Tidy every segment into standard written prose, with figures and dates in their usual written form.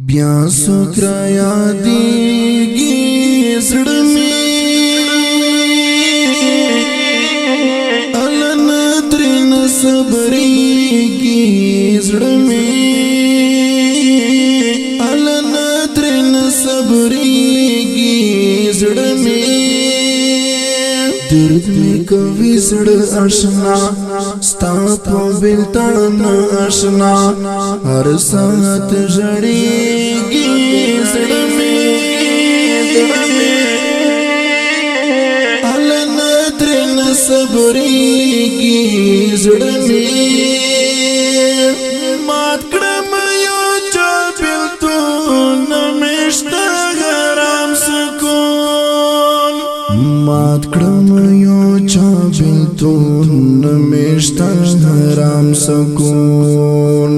بیا سکرا یادیږي زړه مې الن ترن صبرېږي زړه مې الن ترن صبرېږي زړه مې درد می کوي زړه آشنا ستا په بلتان آشنا هر ساعت ژړېږي زړه مې الن ترن صبرېږي زړه مې مات کړم یو چا بېلتون مشته حرام سکون مات کړم یو چا بېلتون مشته حرام سکون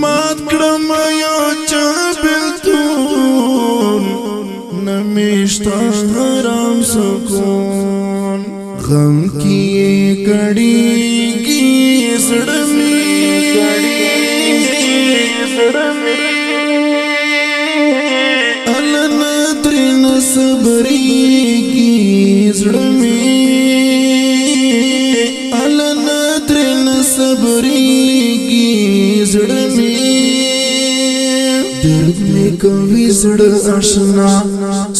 مات کړم یو چا بېلتون مشته حرام سکون غم کیے کڑیږي زړه مې الن ترن صبرېږي زړه مې الن ترن صبرېږي زړه مې درد می کوي زړه آشنا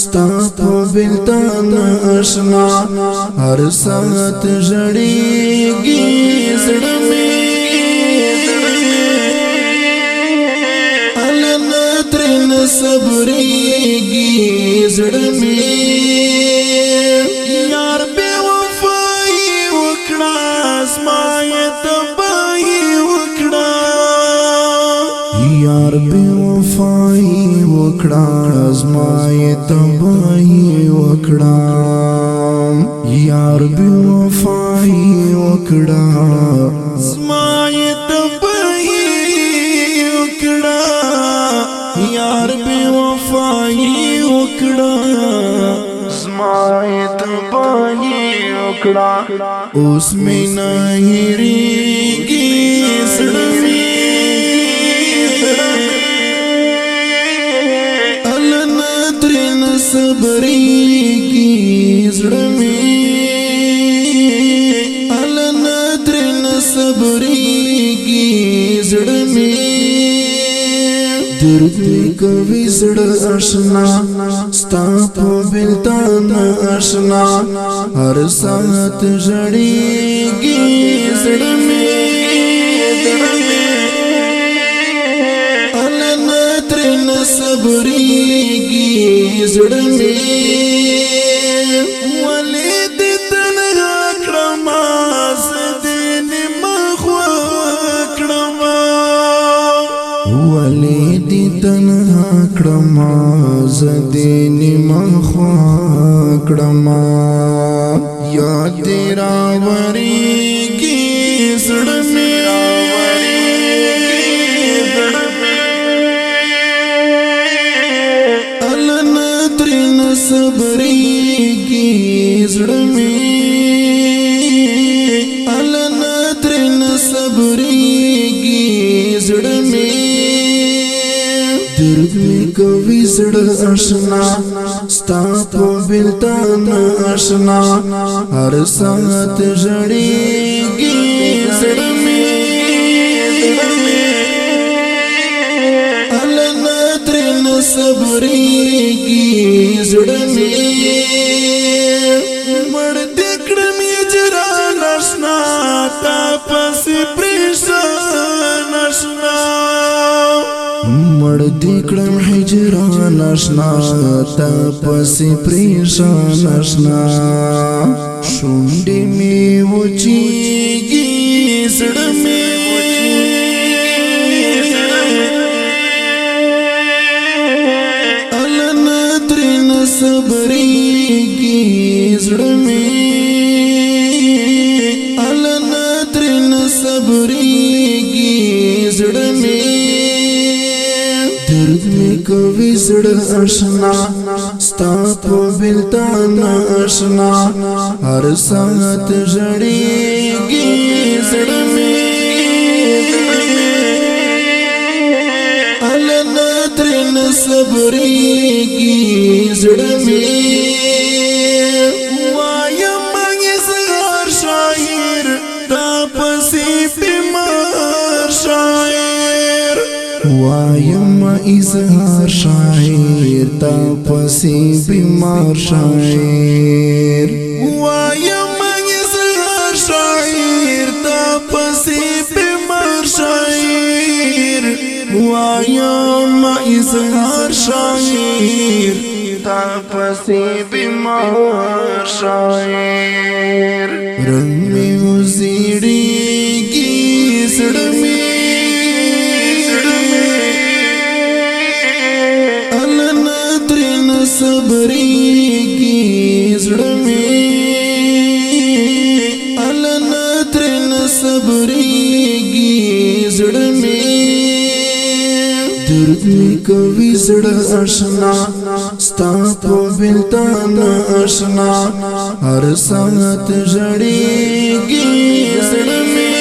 ستا په بلتان آشنا هر ساعت ژړېږي زړه مې الن ترن صبرېږي زړه مې یار بې وفایي وکړه زما یې تباهي وکړه یار بې وفایي وکړه زما یې تباهي وکړه یار بې وفایي وکړه زما یې تباهي وکړه یار بې وفایي وکړه زما یې تباهي وکړه اوس مې نه هېرېږي زړه مې الن ترن صبرېږي زړه مې الن ترن صبرېږي زړه مې درد می کوي زړه آشنا ستا په بلتان آشنا هر ساعت ژړېږي زړه مې الن ترن صبرېږي زړه مې ولې دې تنها کړم زه دې نیمه خوا کړم ولې دې تنها کړم زه دې نیمه خوا کړم یاد دې راورېږي زړه مې الن ترن صبرېږي زړه مې الن ترن صبرېږي زړه مې درد می کوي زړه آشنا ستا په بلتان آشنا هر ساعت ژړېږي زړه مې الن ترن صبرېږي زړه مې مړ دې کړم هجران آشنا تا پسې پریشان آشنا مړ دې کړم هجران آشنا تا پسې پریشان آشنا شونډې مې وچېږي زړه مې الن ترن صبرېږي زړه مې الن ترن صبرېږي زړه مې درد می کوي زړه آشنا ستا په بلتان آشنا هر ساعت ژړېږي زړه مې الن ترن صبرېږي زړه مې وایم اظهار شاعر تا پسې بیمار شاعر وایم اظهار شاعر تا پسې بیمار شاعر وایم اظهار شاعر تا پسې بیمار شاعر وایم اظهار شاعر تا پسې بیمار شاعر رنگ می وزیړیږي زړه مې الله ترن صبرېږي زړه مې الله ترن صبرېږي زړه مې درد می کوي زړه آشنا ستا په بلتان آشنا هر ساعت ژړېږي زړه مې